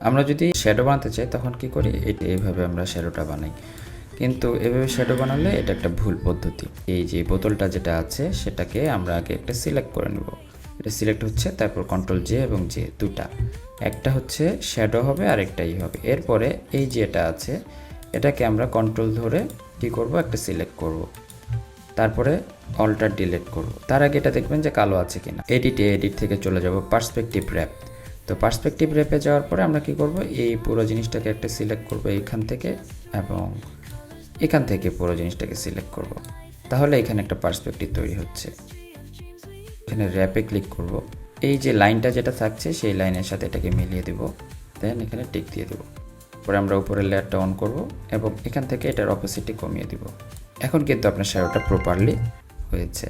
আমরা যদি শ্যাডো বানাতে চাই তখন কি করি, এইভাবে আমরা শ্যাডোটা বানাই, কিন্তু এভাবে শ্যাডো বানালে এটা একটা ভুল পদ্ধতি। এই যে বোতলটা যেটা আছে সেটাকে আমরা আগে একটা সিলেক্ট করে নেব। এটা সিলেক্ট হচ্ছে, তারপর কন্ট্রোল জে এবং জে দুটা, একটা হচ্ছে শ্যাডো হবে আর একটাই হবে। এরপরে এই যে এটা আছে এটাকে আমরা কন্ট্রোল ধরে কি করব, একটা সিলেক্ট করব, তারপরে অল্টার ডিলিট করব। তার আগে এটা দেখবেন যে কালো আছে কিনা। এডিট থেকে চলে যাব পার্সপেক্টিভ র্যাপ। তো পার্সপেক্টিভ র্যাপে যাওয়ার পরে আমরা কি করব, এই পুরো জিনিসটাকে একটা সিলেক্ট করব এইখান থেকে, এবং এখান থেকে পুরো জিনিসটাকে সিলেক্ট করব। তাহলে এখানে একটা পার্সপেক্টিভ তৈরি হচ্ছে। এখানে র্যাপে ক্লিক করব, এই যে লাইনটা যেটা থাকছে সেই লাইনের সাথে এটাকে মিলিয়ে দেব, দেন এখানে টিক দিয়ে দেব। পরে আমরা উপরের লেয়ারটা অন করব এবং এখান থেকে এটার অপোসিটি কমিয়ে দিব। এখন কিন্তু আপনার শ্যাডোটা প্রপারলি হয়েছে।